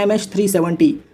MH370